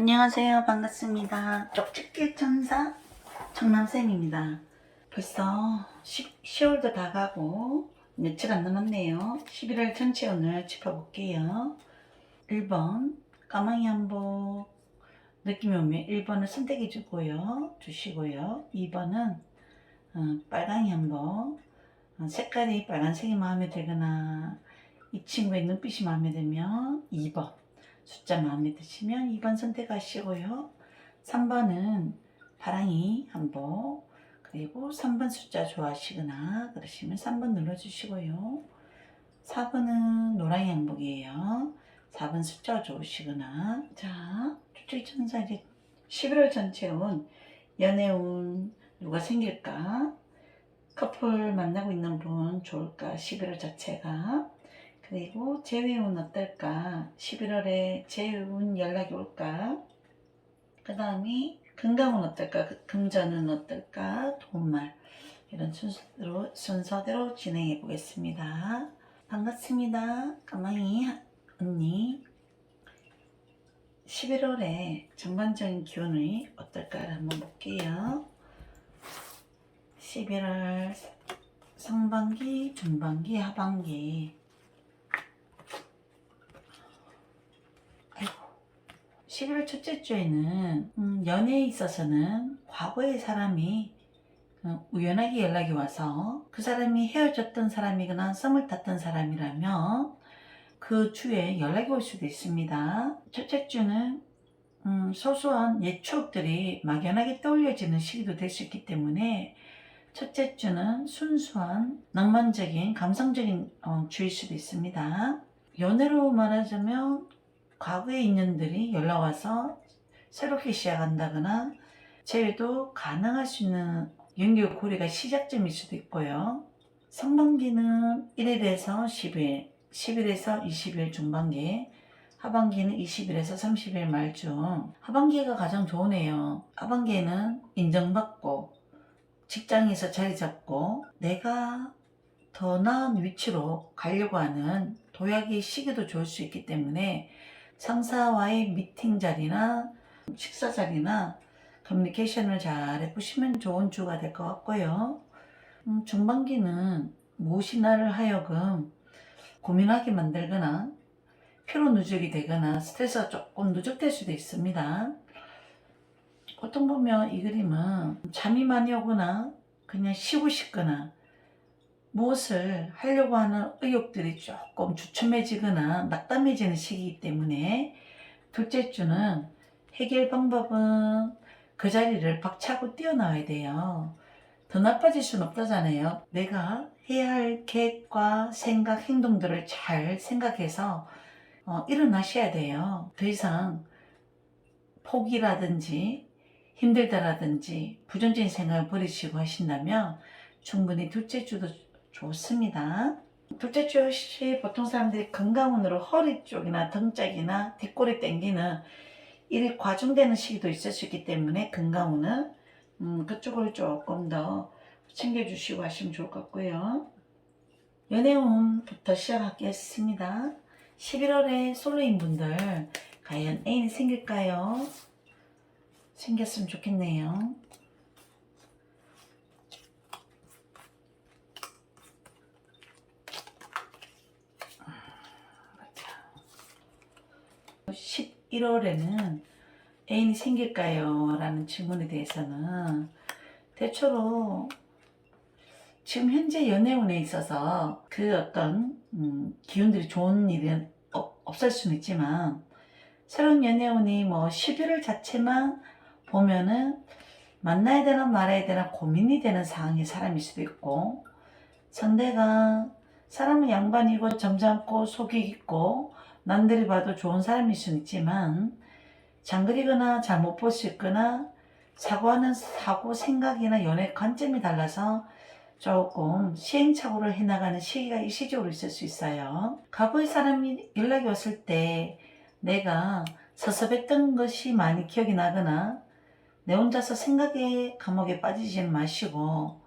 안녕하세요. 반갑습니다. 쪽집게 천사 청남쌤입니다. 벌써 10월도 다 가고 며칠 안 남았네요. 11월 전체 오늘 짚어볼게요. 1번 까마귀 한복 느낌이 오면 1번을 선택해 주시고요. 2번은 빨강이 한복 색깔이 빨간색이 마음에 들거나 이 친구의 눈빛이 마음에 들면 2번 숫자 마음에 드시면 2번 선택하시고요. 3번은 파랑이 한복 그리고 3번 숫자 좋아하시거나 그러시면 3번 눌러주시고요. 4번은 노랑이 한복이에요. 4번 숫자 좋으시거나 자 주출천사 이제 11월 전체 운 연애운 누가 생길까 커플 만나고 있는 분 좋을까 11월 자체가 그리고 재회운 어떨까 11월에 재회운 연락이 올까 그 다음에 건강은 어떨까 금전은 어떨까 돈말 이런 순서대로 진행해 보겠습니다. 반갑습니다. 까마귀 언니 11월에 전반적인 기운이 어떨까 한번 볼게요. 11월 상반기, 중반기, 하반기 11월 첫째 주에는 연애에 있어서는 과거의 사람이 우연하게 연락이 와서 그 사람이 헤어졌던 사람이거나 썸을 탔던 사람이라면 그 주에 연락이 올 수도 있습니다. 첫째 주는 소소한 옛 추억들이 막연하게 떠올려지는 시기도 될 수 있기 때문에 첫째 주는 순수한 낭만적인 감성적인 주일 수도 있습니다. 연애로 말하자면 과거의 인연들이 연락와서 새롭게 시작한다거나 재회도 가능할 수 있는 연결 고리가 시작점일 수도 있고요. 상반기는 1일에서 10일, 10일에서 20일 중반기, 하반기는 20일에서 30일 말중 하반기가 가장 좋으네요. 하반기에는 인정받고 직장에서 자리 잡고 내가 더 나은 위치로 가려고 하는 도약의 시기도 좋을 수 있기 때문에 상사와의 미팅 자리나 식사 자리나 커뮤니케이션을 잘 해보시면 좋은 주가 될 것 같고요. 중반기는 무엇이 나를 하여금 고민하게 만들거나 피로 누적이 되거나 스트레스가 조금 누적될 수도 있습니다. 보통 보면 이 그림은 잠이 많이 오거나 그냥 쉬고 싶거나 무엇을 하려고 하는 의욕들이 조금 주춤해지거나 낙담해지는 시기이기 때문에 둘째 주는 해결 방법은 그 자리를 박차고 뛰어나와야 돼요. 더 나빠질 수는 없다잖아요. 내가 해야 할 계획과 생각, 행동들을 잘 생각해서 일어나셔야 돼요. 더 이상 포기라든지 힘들다라든지 부정적인 생각을 버리시고 하신다면 충분히 둘째 주도 좋습니다. 둘째 주 역시 보통 사람들이 건강운으로 허리 쪽이나 등 쪽이나 뒷골이 땡기는 일이 과중되는 시기도 있을 수 있기 때문에 건강운은 그쪽을 조금 더 챙겨주시고 하시면 좋을 것 같고요. 연애운부터 시작하겠습니다. 11월에 솔로인 분들 과연 애인이 생길까요? 생겼으면 좋겠네요. 11월에는 애인이 생길까요? 라는 질문에 대해서는 대체로 지금 현재 연애운에 있어서 그 어떤 기운들이 좋은 일은 없을 수는 있지만 새로운 연애운이 뭐 11월 자체만 보면은 만나야 되나 말아야 되나 고민이 되는 상황의 사람일 수도 있고 상대가 사람은 양반이고 점잖고 속이 깊고 남들이 봐도 좋은 사람일 수는 있지만 장거리거나 잘못 볼 수 있거나 사고하는 사고 생각이나 연애 관점이 달라서 조금 시행착오를 해나가는 시기가 일시적으로 있을 수 있어요. 과거의 사람이 연락이 왔을 때 내가 섭섭했던 것이 많이 기억이 나거나 내 혼자서 생각의 감옥에 빠지지는 마시고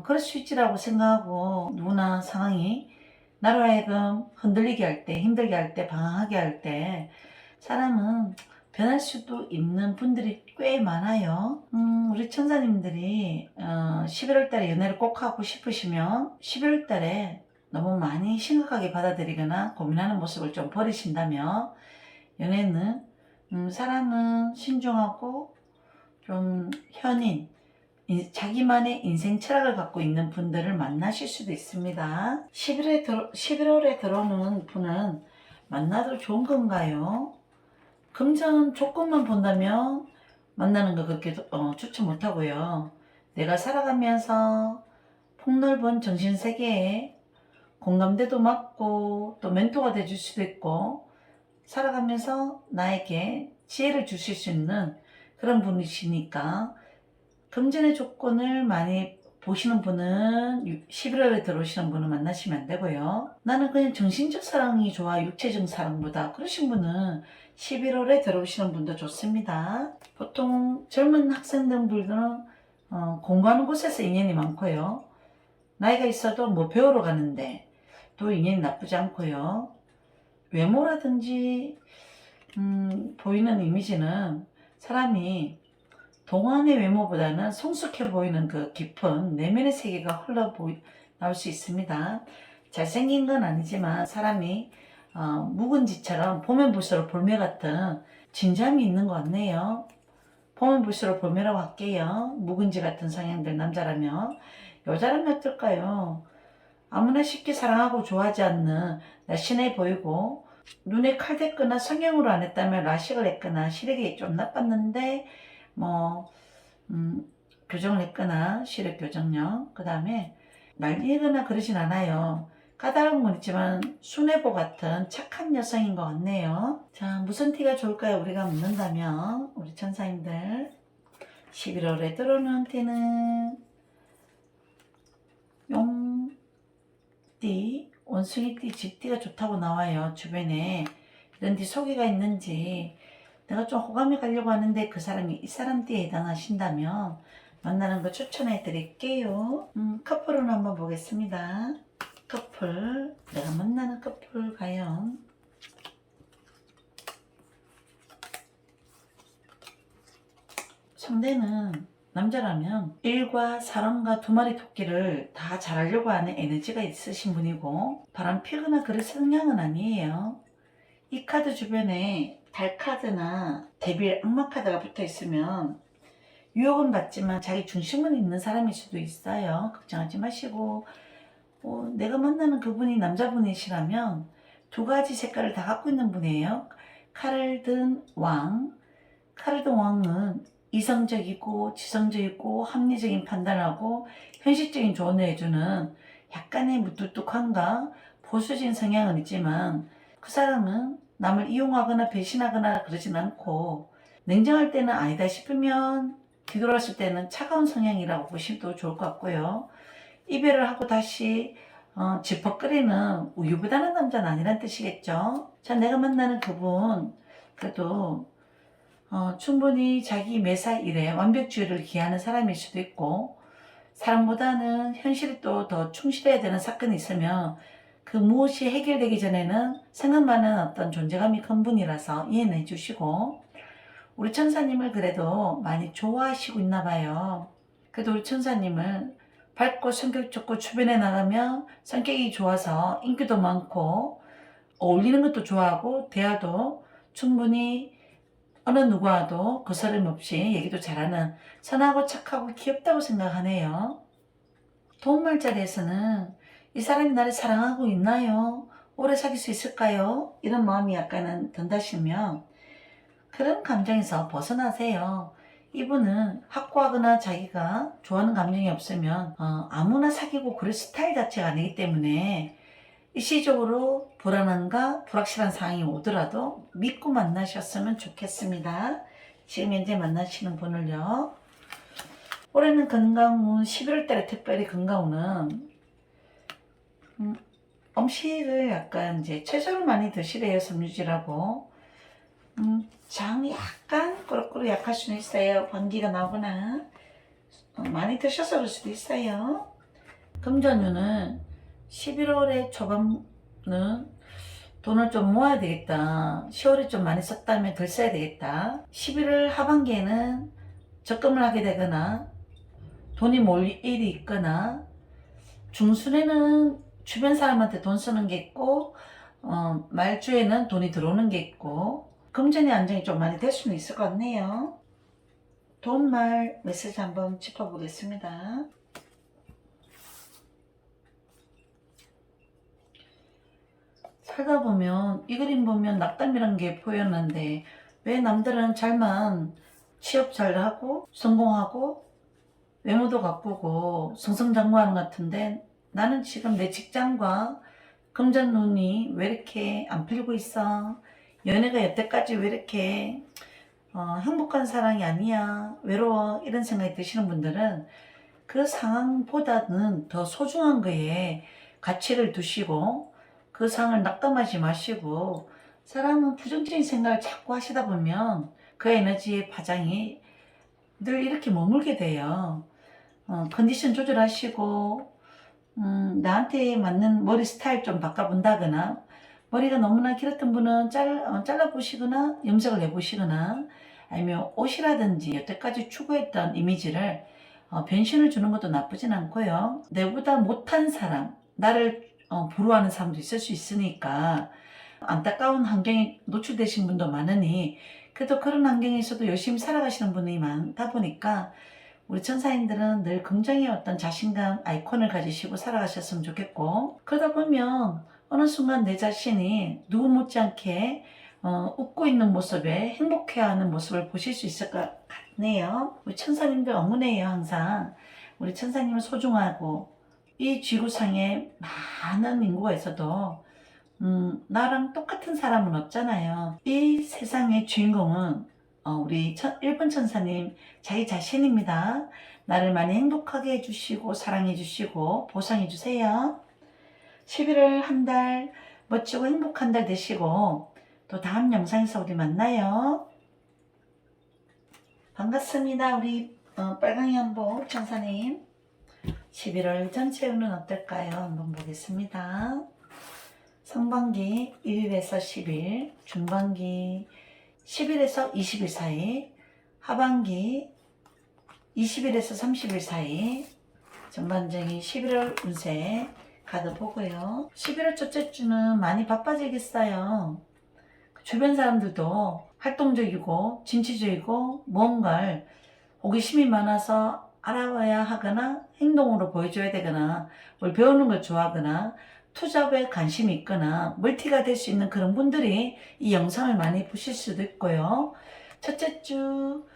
그럴 수 있지라고 생각하고 누구나 상황이 나로 하여금 흔들리게 할 때 힘들게 할 때 방황하게 할 때 사람은 변할 수도 있는 분들이 꽤 많아요. 우리 천사님들이 11월 달에 연애를 꼭 하고 싶으시면 11월 달에 너무 많이 심각하게 받아들이거나 고민하는 모습을 좀 버리신다면 연애는 사람은 신중하고 좀 현인, 자기만의 인생 철학을 갖고 있는 분들을 만나실 수도 있습니다. 11월에 들어오는 분은 만나도 좋은 건가요? 금전 조건만 본다면 만나는 거 그렇게 추천 못하고요. 내가 살아가면서 폭넓은 정신세계에 공감대도 맞고 또 멘토가 돼줄 수도 있고 살아가면서 나에게 지혜를 주실 수 있는 그런 분이시니까 금전의 조건을 많이 보시는 분은 11월에 들어오시는 분은 만나시면 안 되고요. 나는 그냥 정신적 사랑이 좋아 육체적 사랑보다 그러신 분은 11월에 들어오시는 분도 좋습니다. 보통 젊은 학생들은 공부하는 곳에서 인연이 많고요. 나이가 있어도 뭐 배우러 가는데 또 인연이 나쁘지 않고요. 외모라든지 보이는 이미지는 사람이 동안의 외모보다는 성숙해 보이는 그 깊은 내면의 세계가 나올 수 있습니다. 잘생긴 건 아니지만 사람이 묵은지처럼 보면 볼수록 볼매 같은 진지함이 있는 것 같네요. 보면 볼수록 볼매라고 할게요. 묵은지 같은 성향들 남자라면. 여자라면 어떨까요? 아무나 쉽게 사랑하고 좋아하지 않는 날씬해 보이고 눈에 칼 댔거나 성형으로 안 했다면 라식을 했거나 시력이 좀 나빴는데 교정을 했거나 시력 교정용, 그 다음에 말리거나 그러진 않아요. 까다로운 건 있지만 순애보 같은 착한 여성인 것 같네요. 자, 무슨 티가 좋을까요? 우리가 묻는다면 우리 천사님들 11월에 들어오는 티는 용띠, 원숭이띠, 쥐띠가 좋다고 나와요. 주변에 이런 띠 소개가 있는지 내가 좀 호감이 가려고 하는데 그 사람이 이 사람 띠에 해당하신다면 만나는 거 추천해 드릴게요. 커플은 한번 보겠습니다. 커플, 내가 만나는 커플 과연 상대는 남자라면 일과 사랑과 두 마리 토끼를 다 잘하려고 하는 에너지가 있으신 분이고 바람 피거나 그럴 성향은 아니에요. 이 카드 주변에 달 카드나 데빌 악마 카드가 붙어 있으면 유혹은 받지만 자기 중심은 있는 사람일 수도 있어요. 걱정하지 마시고 내가 만나는 그분이 남자분이시라면 두 가지 색깔을 다 갖고 있는 분이에요. 칼을 든 왕. 칼을 든 왕은 이성적이고 지성적이고 합리적인 판단하고 현실적인 조언을 해주는 약간의 무뚝뚝함과 보수적인 성향은 있지만 그 사람은 남을 이용하거나 배신하거나 그러진 않고 냉정할 때는 아니다 싶으면 뒤돌았을 때는 차가운 성향이라고 보시면 좋을 것 같고요. 이별을 하고 다시 질퍽거리는 우유부단한 남자는 아니란 뜻이겠죠. 자, 내가 만나는 그분 그래도 충분히 자기 매사 일에 완벽주의를 기하는 사람일 수도 있고 사람보다는 현실에 또 더 충실해야 되는 사건이 있으면 그 무엇이 해결되기 전에는 생각만은 어떤 존재감이 큰 분이라서 이해는 해주시고 우리 천사님을 그래도 많이 좋아하시고 있나 봐요. 그래도 우리 천사님을 밝고 성격 좋고 주변에 나가면 성격이 좋아서 인기도 많고 어울리는 것도 좋아하고 대화도 충분히 어느 누구와도 거스름 없이 얘기도 잘하는 선하고 착하고 귀엽다고 생각하네요. 도움말 자리에서는 이 사람이 나를 사랑하고 있나요? 오래 사귈 수 있을까요? 이런 마음이 약간은 든다시면 그런 감정에서 벗어나세요. 이분은 확고하거나 자기가 좋아하는 감정이 없으면 아무나 사귀고 그럴 스타일 자체가 아니기 때문에 일시적으로 불안함과 불확실한 상황이 오더라도 믿고 만나셨으면 좋겠습니다. 지금 현재 만나시는 분을요. 올해는 건강운 11월 달에 특별히 건강운은 음식을 약간 이제 채소를 많이 드시래요. 섬유질하고 장이 약간 꾸룩꾸룩 약할 수는 있어요. 번기가 나오거나 많이 드셔서 그럴 수도 있어요. 금전운은 11월의 초반은 돈을 좀 모아야 되겠다. 10월에 좀 많이 썼다면 덜 써야 되겠다. 11월 하반기에는 적금을 하게 되거나 돈이 몰 일이 있거나, 중순에는 주변 사람한테 돈 쓰는 게 있고, 말주에는 돈이 들어오는 게 있고, 금전의 안정이 좀 많이 될 수는 있을 것 같네요. 돈말 메시지 한번 짚어보겠습니다. 살다 보면 이 그림 보면 낙담이란 게 보였는데, 왜 남들은 잘만 취업 잘하고 성공하고 외모도 가꾸고 승승장구하는 것 같은데, 나는 지금 내 직장과 금전운이 왜 이렇게 안 풀리고 있어? 연애가 여태까지 왜 이렇게 행복한 사랑이 아니야? 외로워? 이런 생각이 드시는 분들은 그 상황보다는 더 소중한 거에 가치를 두시고, 그 상황을 낙담하지 마시고, 사람은 부정적인 생각을 자꾸 하시다 보면 그 에너지의 파장이 늘 이렇게 머물게 돼요. 컨디션 조절하시고, 나한테 맞는 머리 스타일 좀 바꿔본다거나, 머리가 너무나 길었던 분은 잘라보시거나 염색을 해보시거나, 아니면 옷이라든지 여태까지 추구했던 이미지를 변신을 주는 것도 나쁘진 않고요. 내보다 못한 사람, 나를 부러워하는 사람도 있을 수 있으니까 안타까운 환경에 노출되신 분도 많으니, 그래도 그런 환경에서도 열심히 살아가시는 분이 많다 보니까 우리 천사인들은 늘 긍정의 어떤 자신감 아이콘을 가지시고 살아가셨으면 좋겠고, 그러다 보면 어느 순간 내 자신이 누구 못지않게 웃고 있는 모습에 행복해하는 모습을 보실 수 있을 것 같네요. 우리 천사님들 어머네요. 항상 우리 천사님은 소중하고, 이 지구상에 많은 인구가 있어도 나랑 똑같은 사람은 없잖아요. 이 세상의 주인공은 우리 1번 천사님 자기 자신입니다. 나를 많이 행복하게 해주시고 사랑해 주시고 보상해 주세요. 11월 한 달 멋지고 행복한 달 되시고, 또 다음 영상에서 우리 만나요. 반갑습니다. 우리 빨강이 한복 천사님. 11월 전체 운은 어떨까요? 한번 보겠습니다. 상반기 1일에서 10일, 중반기 10일에서 20일 사이, 하반기 20일에서 30일 사이, 전반적인 11월 운세 카드 보고요. 11월 첫째 주는 많이 바빠지겠어요. 주변 사람들도 활동적이고 진취적이고 뭔가를 호기심이 많아서 알아봐야 하거나 행동으로 보여줘야 되거나 뭘 배우는 걸 좋아하거나 투잡에 관심이 있거나 멀티가 될 수 있는 그런 분들이 이 영상을 많이 보실 수도 있고요. 첫째 주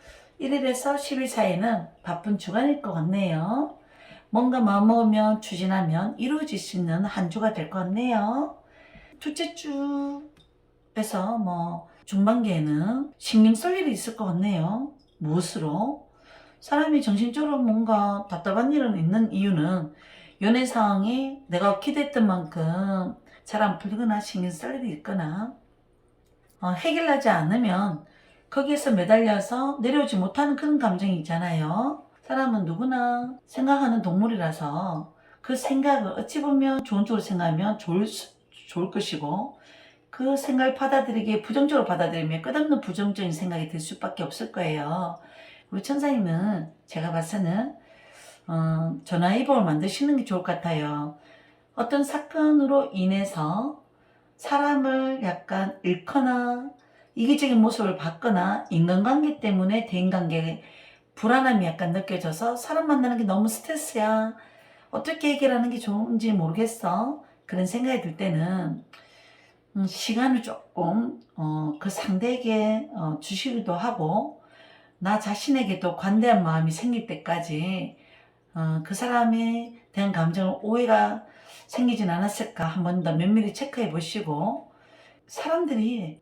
1일에서 10일 사이는 바쁜 주간일 것 같네요. 뭔가 마음먹으면 추진하면 이루어질 수 있는 한 주가 될 것 같네요. 둘째 주에서 중반기에는 신경 쓸 일이 있을 것 같네요. 무엇으로? 사람이 정신적으로 뭔가 답답한 일은 있는 이유는 연애 상황이 내가 기대했던 만큼 잘 안 풀리거나 신경 쓸 일이 있거나, 해결하지 않으면 거기에서 매달려서 내려오지 못하는 그런 감정이 있잖아요. 사람은 누구나 생각하는 동물이라서 그 생각을 어찌 보면 좋은 쪽으로 생각하면 좋을 것이고, 그 생각을 받아들이기에 부정적으로 받아들이면 끝없는 부정적인 생각이 들 수밖에 없을 거예요. 우리 천사님은 제가 봐서는 전화위복을 만드시는 게 좋을 것 같아요. 어떤 사건으로 인해서 사람을 약간 잃거나 이기적인 모습을 받거나 인간관계 때문에 대인관계에 불안함이 약간 느껴져서 사람 만나는 게 너무 스트레스야. 어떻게 해결하는 게 좋은지 모르겠어. 그런 생각이 들 때는 시간을 조금 그 상대에게 주시기도 하고, 나 자신에게도 관대한 마음이 생길 때까지 그 사람에 대한 감정을 오해가 생기진 않았을까 한 번 더 면밀히 체크해 보시고, 사람들이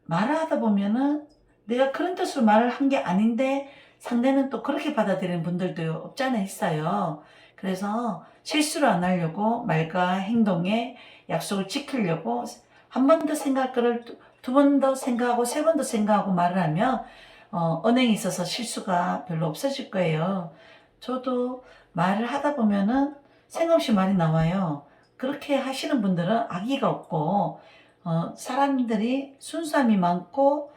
말을 하다 보면은 내가 그런 뜻으로 말을 한 게 아닌데 상대는 또 그렇게 받아들이는 분들도 없지 않아 있어요. 그래서 실수를 안 하려고 말과 행동에 약속을 지키려고 한 번 더 생각할 거를 두 번 더 생각하고 세 번 더 생각하고 말을 하면 언행에 있어서 실수가 별로 없어질 거예요. 저도 말을 하다 보면은 생각 없이 말이 나와요. 그렇게 하시는 분들은 악의가 없고 사람들이 순수함이 많고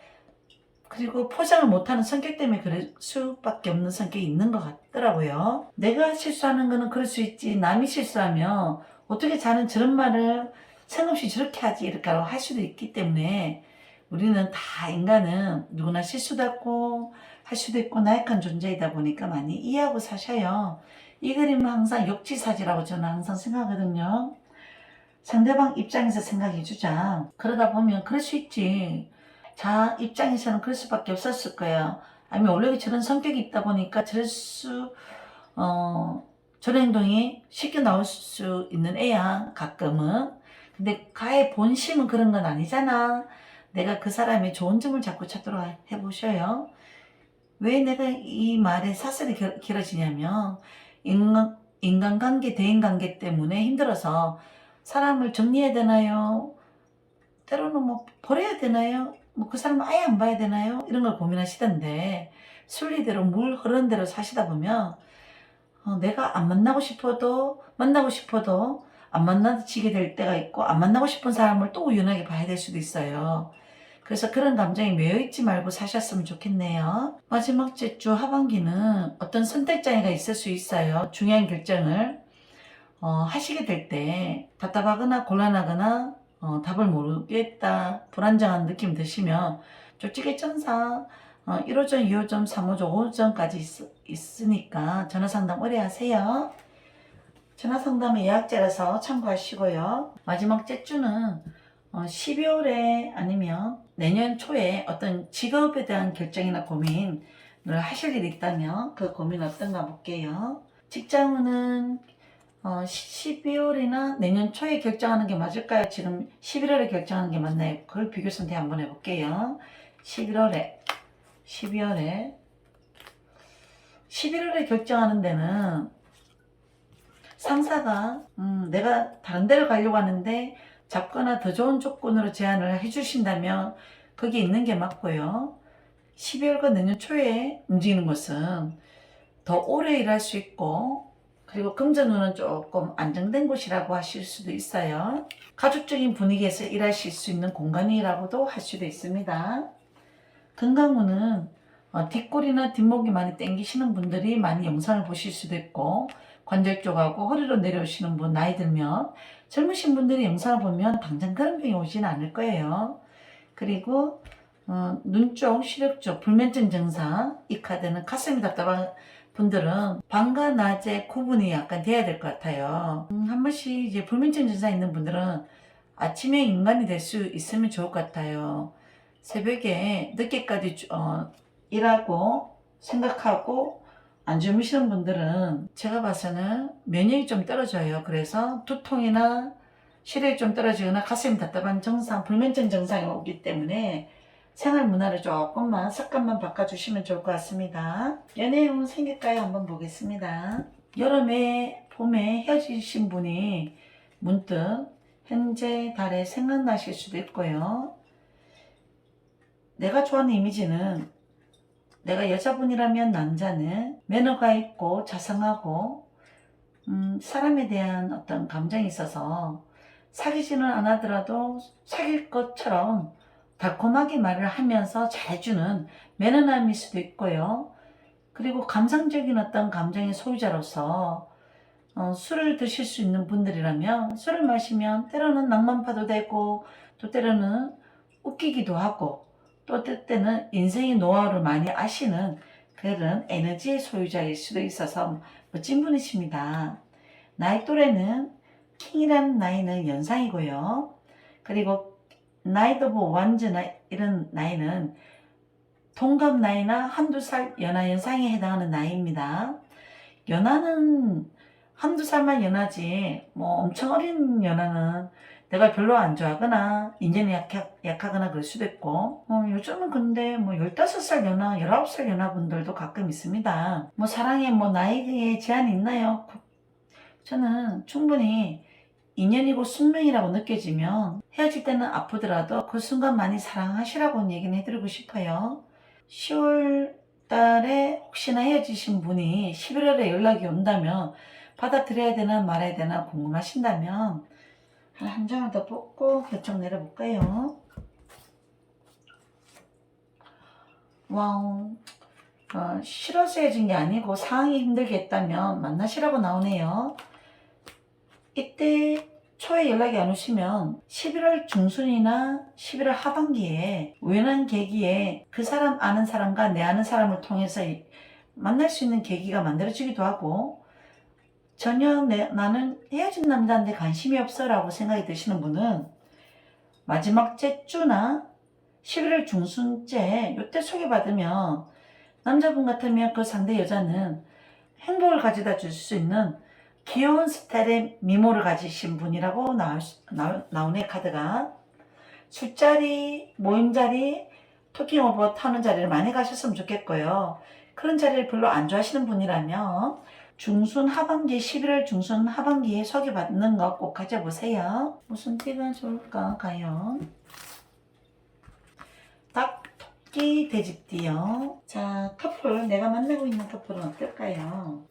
그리고 포장을 못하는 성격 때문에 그럴 수밖에 없는 성격이 있는 것 같더라고요. 내가 실수하는 거는 그럴 수 있지 남이 실수하면 어떻게 자는 저런 말을 생각 없이 저렇게 하지 이렇게 할 수도 있기 때문에 우리는 다 인간은 누구나 실수도 하고 할 수도 있고 나약한 존재이다 보니까 많이 이해하고 사셔요. 이 그림은 항상 역지사지라고 저는 항상 생각하거든요. 상대방 입장에서 생각해 주자. 그러다 보면 그럴 수 있지. 자 입장에서는 그럴 수밖에 없었을 거예요. 아니면 원래 저런 성격이 있다 보니까 저런 행동이 쉽게 나올 수 있는 애야 가끔은. 근데 가의 본심은 그런 건 아니잖아. 내가 그 사람의 좋은 점을 자꾸 찾도록 해보셔요. 왜 내가 이 말에 사슬이 길어지냐면 인간관계, 대인관계 때문에 힘들어서 사람을 정리해야 되나요? 때로는 뭐 버려야 되나요? 뭐 그 사람은 아예 안 봐야 되나요? 이런 걸 고민하시던데 순리대로 물 흐르는 대로 사시다 보면 내가 안 만나고 싶어도 안 만나지게 될 때가 있고 안 만나고 싶은 사람을 또 우연하게 봐야 될 수도 있어요. 그래서 그런 감정에 매여있지 말고 사셨으면 좋겠네요. 마지막 주 하반기는 어떤 선택장애가 있을 수 있어요. 중요한 결정을 하시게 될 때 답답하거나 곤란하거나 답을 모르겠다 불안정한 느낌 드시면 솔직히 천사 1호점, 2호점, 3호점, 5호점까지 있으니까 전화상담 의뢰하세요. 전화상담의 예약자라서 참고하시고요. 마지막 째주는 12월에 아니면 내년 초에 어떤 직업에 대한 결정이나 고민을 하실 일이 있다면 그 고민 어떤가 볼게요. 직장은 12월이나 내년 초에 결정하는 게 맞을까요? 지금 11월에 결정하는 게 맞나요? 그걸 비교 선택 한번 해볼게요. 11월에 결정하는 데는 상사가 내가 다른 데로 가려고 하는데 잡거나 더 좋은 조건으로 제안을 해주신다면 거기 있는 게 맞고요. 12월과 내년 초에 움직이는 것은 더 오래 일할 수 있고 그리고 금전운은 조금 안정된 곳이라고 하실 수도 있어요. 가족적인 분위기에서 일하실 수 있는 공간이라고도 할 수도 있습니다. 건강운은 뒷골이나 뒷목이 많이 땡기시는 분들이 많이 영상을 보실 수도 있고 관절 쪽하고 허리로 내려오시는 분 나이 들면 젊으신 분들이 영상을 보면 당장 그런 병이 오지는 않을 거예요. 그리고 눈 쪽, 시력 쪽 불면증 증상 이 카드는 가슴이 답답한 분들은 밤과 낮의 구분이 약간 돼야 될 것 같아요. 한 번씩 이제 불면증 증상 있는 분들은 아침에 인간이 될 수 있으면 좋을 것 같아요. 새벽에 늦게까지 일하고 생각하고 안 주무시는 분들은 제가 봐서는 면역이 좀 떨어져요. 그래서 두통이나 시력이 좀 떨어지거나 가슴이 답답한 증상, 불면증 증상이 오기 때문에 생활 문화를 조금만 습관만 바꿔주시면 좋을 것 같습니다. 연애운 생길까요? 한번 보겠습니다. 여름에 봄에 헤어지신 분이 문득 현재 달에 생각나실 수도 있고요. 내가 좋아하는 이미지는 내가 여자분이라면 남자는 매너가 있고 자상하고 사람에 대한 어떤 감정이 있어서 사귀지는 않았더라도 사귈 것처럼 달콤하게 말을 하면서 잘해주는 매너남일 수도 있고요. 그리고 감상적인 어떤 감정의 소유자로서 술을 드실 수 있는 분들이라면 술을 마시면 때로는 낭만파도 되고 또 때로는 웃기기도 하고 또 때때는 인생의 노하우를 많이 아시는 그런 에너지의 소유자일 수도 있어서 멋진 분이십니다. 나이 또래는 킹이라는 나이는 연상이고요. 그리고 나이트 오브 완즈나 이런 나이는 동갑 나이나 한두 살 연하 연상에 해당하는 나이입니다. 연하는 한두 살만 연하지 뭐 엄청 어린 연하는 내가 별로 안 좋아하거나 인연이 약하거나 그럴 수도 있고 요즘은 근데 뭐 15살 연하, 19살 연하 분들도 가끔 있습니다. 뭐 사랑에 뭐 나이에 제한이 있나요? 저는 충분히 인연이고 숙명이라고 느껴지면 헤어질 때는 아프더라도 그 순간 많이 사랑하시라고 얘기는 해드리고 싶어요. 10월 달에 혹시나 헤어지신 분이 11월에 연락이 온다면 받아들여야 되나 말아야 되나 궁금하신다면 한 장을 더 뽑고 결정 내려볼까요? 와우. 싫어서 헤어진 게 아니고 상황이 힘들게 했다면 만나시라고 나오네요. 이때 초에 연락이 안 오시면 11월 중순이나 11월 하반기에 우연한 계기에 그 사람 아는 사람과 내 아는 사람을 통해서 만날 수 있는 계기가 만들어지기도 하고, 전혀 나는 헤어진 남자한테 관심이 없어 라고 생각이 드시는 분은 마지막 째주나 11월 중순째 요때 소개받으면 남자분 같으면 그 상대 여자는 행복을 가져다 줄 수 있는 귀여운 스타일의 미모를 가지신 분이라고 나오네. 카드가 술자리, 모임자리, 토킹오버 타는 자리를 많이 가셨으면 좋겠고요. 그런 자리를 별로 안 좋아하시는 분이라면 중순 하반기, 11월 중순 하반기에 소개받는 거 꼭 가져보세요. 무슨 띠가 좋을까 과연? 닭, 토끼, 돼지띠요. 자, 커플, 내가 만나고 있는 커플은 어떨까요?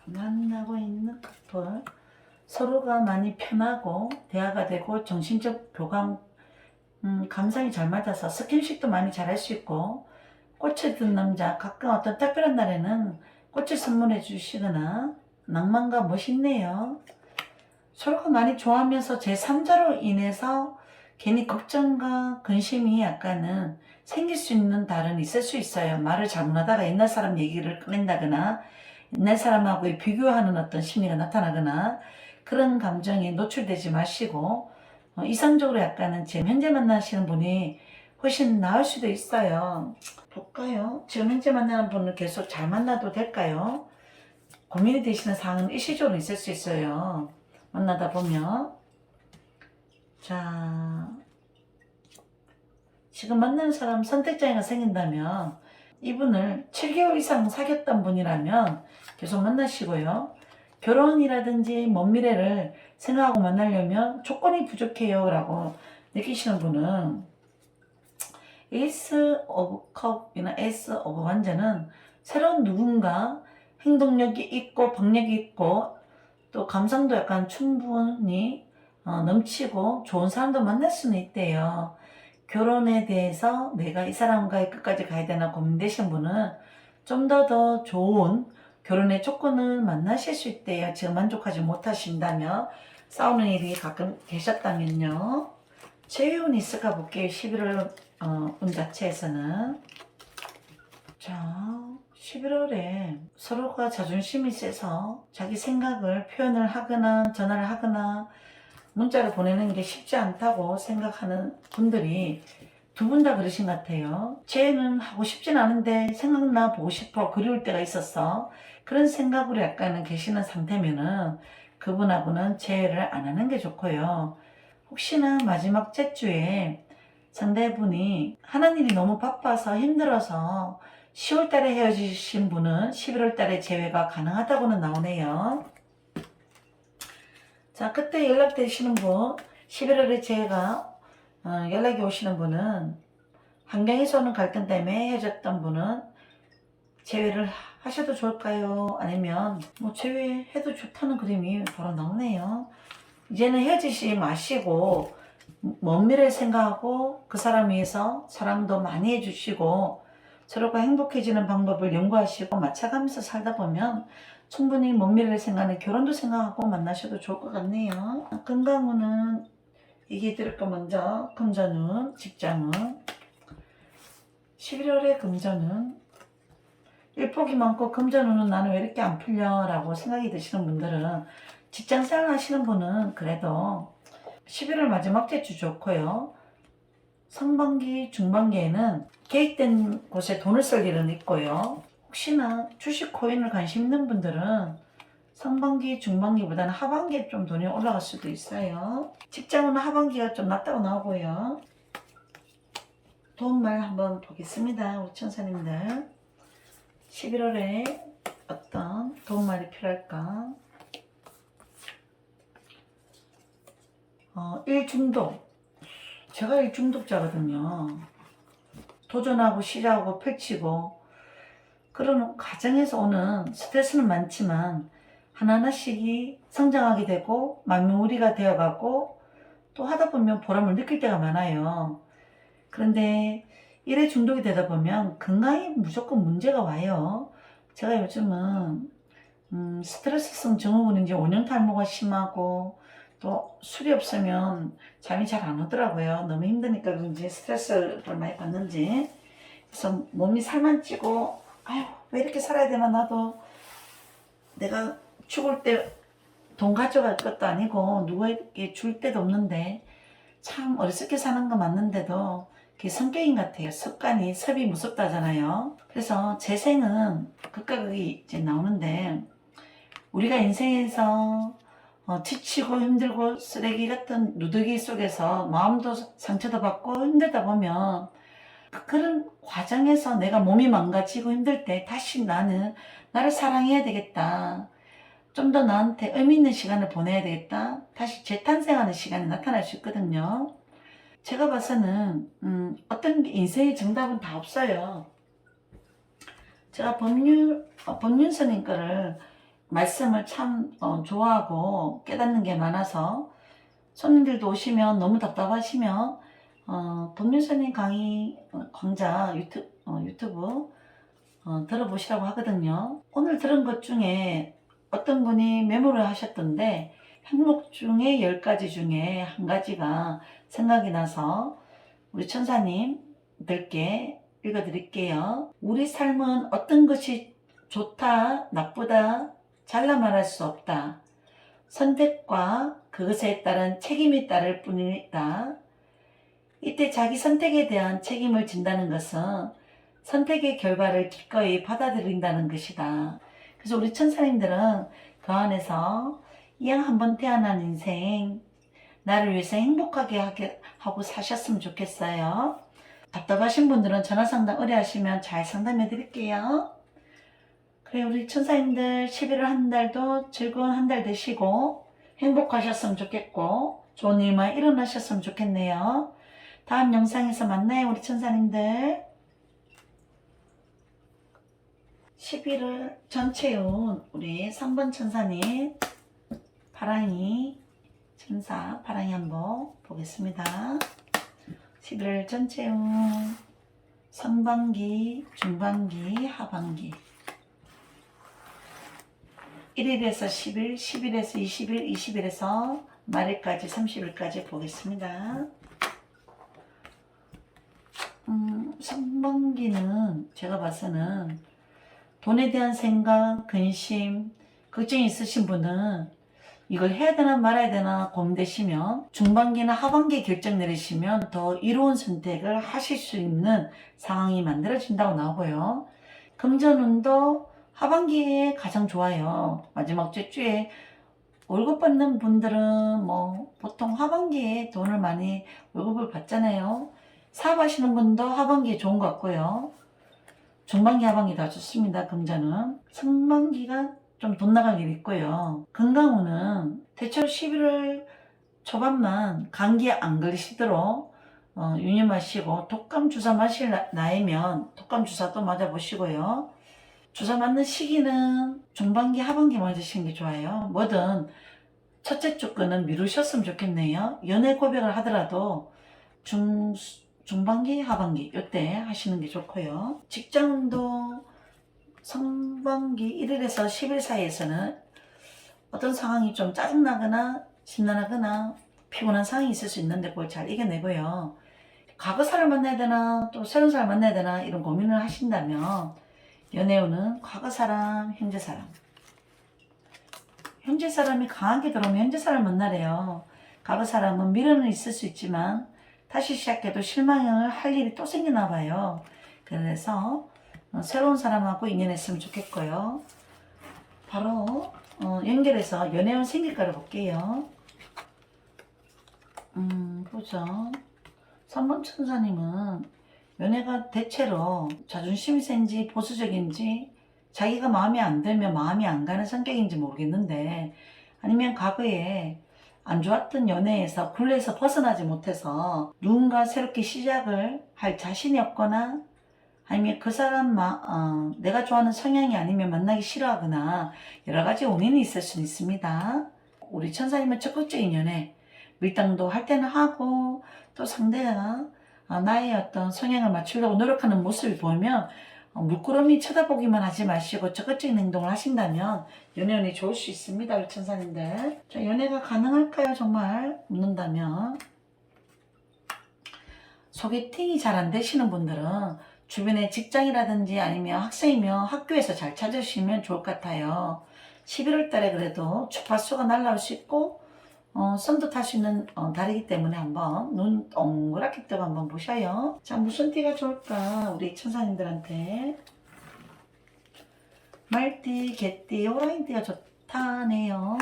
만나고 있는 커플, 서로가 많이 편하고 대화가 되고 정신적 교감, 감상이 잘 맞아서 스킨십도 많이 잘할 수 있고, 꽃을 든 남자, 가끔 어떤 특별한 날에는 꽃을 선물해 주시거나 낭만과 멋있네요. 서로가 많이 좋아하면서 제3자로 인해서 괜히 걱정과 근심이 약간은 생길 수 있는 달은 있을 수 있어요. 말을 잘못하다가 옛날 사람 얘기를 꺼낸다거나 옛날 사람하고 비교하는 어떤 심리가 나타나거나 그런 감정에 노출되지 마시고, 이상적으로 약간은 지금 현재 만나시는 분이 훨씬 나을 수도 있어요. 볼까요? 지금 현재 만나는 분을 계속 잘 만나도 될까요? 고민이 되시는 사항은 일시적으로 있을 수 있어요. 만나다 보면. 자, 지금 만나는 사람 선택장애가 생긴다면 이분을 7개월 이상 사귀었던 분이라면 계속 만나시고요. 결혼이라든지 먼 미래를 생각하고 만나려면 조건이 부족해요 라고 느끼시는 분은 에이스 오브 컵이나 에이스 오브 완전은 새로운 누군가, 행동력이 있고 박력이 있고 또 감성도 약간 충분히 넘치고 좋은 사람도 만날 수는 있대요. 결혼에 대해서 내가 이 사람과의 끝까지 가야 되나 고민되신 분은 좀 더 좋은 결혼의 조건을 만나실 수 있대요. 지금 만족하지 못하신다면, 싸우는 일이 가끔 계셨다면요. 재회운이 있을까 볼게요. 11월 운 자체에서는. 자, 11월에 서로가 자존심이 세서 자기 생각을 표현을 하거나 전화를 하거나 문자를 보내는 게 쉽지 않다고 생각하는 분들이 두 분 다 그러신 것 같아요. 쟤는 하고 싶진 않은데 생각나 보고 싶어, 그리울 때가 있었어. 그런 생각으로 약간은 계시는 상태면은 그분하고는 재회를 안 하는 게 좋고요. 혹시나 마지막 째주에 상대분이 하는 일이 너무 바빠서 힘들어서 10월 달에 헤어지신 분은 11월 달에 재회가 가능하다고는 나오네요. 자, 그때 연락되시는 분, 11월에 재회가 연락이 오시는 분은 환경에서 오는 갈등 때문에 헤어졌던 분은 재회를 하셔도 좋을까요? 아니면 뭐 재회해도 좋다는 그림이 바로 나오네요. 이제는 헤어지지 마시고 먼 미래를 생각하고 그 사람 위해서 사랑도 많이 해주시고 서로가 행복해지는 방법을 연구하시고 맞춰가면서 살다 보면 충분히 먼 미래를 생각하는 결혼도 생각하고 만나셔도 좋을 것 같네요. 건강운은 얘기해 드릴 거 먼저 금전운, 직장운. 11월에 금전운, 일복이 많고 금전운은 나는 왜 이렇게 안 풀려 라고 생각이 드시는 분들은, 직장생활 하시는 분은 그래도 11월 마지막 주 좋고요. 상반기, 중반기에는 계획된 곳에 돈을 쓸 일은 있고요. 혹시나 주식, 코인을 관심 있는 분들은 상반기, 중반기보다는 하반기에 좀 돈이 올라갈 수도 있어요. 직장은 하반기가 좀 낫다고 나오고요. 도움말 한번 보겠습니다. 우리 천사님들. 11월에 어떤 도움말이 필요할까? 일 중독. 제가 일 중독자거든요. 도전하고 시작하고 펼치고 그런 과정에서 오는 스트레스는 많지만 하나하나씩이 성장하게 되고 만물이가 되어가고 또 하다 보면 보람을 느낄 때가 많아요. 그런데 일에 중독이 되다 보면 건강에 무조건 문제가 와요. 제가 요즘은 스트레스성 증후군인지 원형 탈모가 심하고 또 술이 없으면 잠이 잘 안 오더라고요. 너무 힘드니까 그런지 스트레스를 많이 받는지. 그래서 몸이 살만 찌고 아유 왜 이렇게 살아야 되나, 나도 내가 죽을 때 돈 가져갈 것도 아니고 누구에게 줄 데도 없는데 참 어리석게 사는 거 맞는데도 그게 성격인 것 같아요. 습관이 섭이 무섭다잖아요. 그래서 재생은 극과 극이 이제 나오는데 우리가 인생에서 지치고 힘들고 쓰레기 같은 누더기 속에서 마음도 상처도 받고 힘들다 보면 그런 과정에서 내가 몸이 망가지고 힘들 때 다시 나를 사랑해야 되겠다. 좀 더 나한테 의미 있는 시간을 보내야 되겠다. 다시 재탄생하는 시간이 나타날 수 있거든요. 제가 봐서는 어떤 인생의 정답은 다 없어요. 제가 법륜스님 거를 말씀을 참 좋아하고 깨닫는 게 많아서 손님들도 오시면 너무 답답하시면 법륜스님 강의 강좌 유튜브 들어보시라고 하거든요. 오늘 들은 것 중에 어떤 분이 메모를 하셨던데 행복 중에 10가지 중에 한 가지가 생각이 나서 우리 천사님들께 읽어드릴게요. 우리 삶은 어떤 것이 좋다, 나쁘다, 잘라 말할 수 없다. 선택과 그것에 따른 책임이 따를 뿐이다. 이때 자기 선택에 대한 책임을 진다는 것은 선택의 결과를 기꺼이 받아들인다는 것이다. 그래서 우리 천사님들은 그 안에서 이왕 한번 태어난 인생 나를 위해서 행복하게 하고 사셨으면 좋겠어요. 답답하신 분들은 전화상담 의뢰하시면 잘 상담해 드릴게요. 그래, 우리 천사님들 11월 한 달도 즐거운 한 달 되시고 행복하셨으면 좋겠고 좋은 일만 일어나셨으면 좋겠네요. 다음 영상에서 만나요, 우리 천사님들. 11월 전체에 온 우리 3번 천사님 파랑이 천사 파랑이 한번 보겠습니다. 11월 전체에 온 상반기, 중반기, 하반기 1일에서 10일, 10일에서 20일, 20일에서 말일까지 30일까지 보겠습니다. 상반기는 제가 봐서는 돈에 대한 생각, 근심, 걱정이 있으신 분은 이걸 해야 되나 말아야 되나 고민되시면 중반기나 하반기 결정 내리시면 더 이로운 선택을 하실 수 있는 상황이 만들어진다고 나오고요. 금전운도 하반기에 가장 좋아요. 마지막 주에 월급 받는 분들은 보통 하반기에 돈을 많이 월급을 받잖아요. 사업하시는 분도 하반기에 좋은 것 같고요. 중반기 하반기 다 좋습니다. 금전은. 상반기가 좀 돈 나갈 일이 있고요. 건강운은 대체로 11월 초반만 감기에 안 걸리시도록 유념하시고 독감 주사 마실 나이면 독감 주사도 맞아보시고요. 주사 맞는 시기는 중반기 하반기 맞으시는 게 좋아요. 뭐든 첫째 조건은 미루셨으면 좋겠네요. 연애 고백을 하더라도 중반기 하반기 이때 하시는 게 좋고요. 직장운도 상반기 1일에서 10일 사이에서는 어떤 상황이 좀 짜증나거나 심란하거나 피곤한 상황이 있을 수 있는데 그걸 잘 이겨내고요. 과거 사람을 만나야 되나 또 새로운 사람을 만나야 되나 이런 고민을 하신다면 연애운은 과거 사람, 현재 사람. 현재 사람이 강하게 들어오면 현재 사람을 만나래요. 과거 사람은 미련은 있을 수 있지만 다시 시작해도 실망을 할 일이 또 생기나 봐요. 그래서 새로운 사람하고 인연했으면 좋겠고요. 바로 연결해서 연애운 생길까를 볼게요. 보죠. 3번 천사님은 연애가 대체로 자존심이 센지 보수적인지 자기가 마음에 안 들면 마음이 안 가는 성격인지 모르겠는데 아니면 과거에 안 좋았던 연애에서 굴레에서 벗어나지 못해서 누군가 새롭게 시작을 할 자신이 없거나 아니면 그 사람 내가 좋아하는 성향이 아니면 만나기 싫어하거나 여러 가지 원인이 있을 수 있습니다. 우리 천사님은 적극적인 연애, 밀당도 할 때는 하고 또 상대가 나의 어떤 성향을 맞추려고 노력하는 모습을 보면 물끄러미 쳐다보기만 하지 마시고 적극적인 행동을 하신다면 연애운이 좋을 수 있습니다. 우리 천사님들. 자, 연애가 가능할까요? 정말 묻는다면 소개팅이 잘 안 되시는 분들은 주변에 직장이라든지 아니면 학생이면 학교에서 잘 찾으시면 좋을 것 같아요. 11월 달에 그래도 주파수가 날라올 수 있고 썸도 탈 수 있는 달이기 때문에 한번 눈 동그랗게 뜨고 한번 보셔요. 자, 무슨 띠가 좋을까? 우리 천사님들한테. 말띠, 개띠, 호랑이띠가 좋다네요.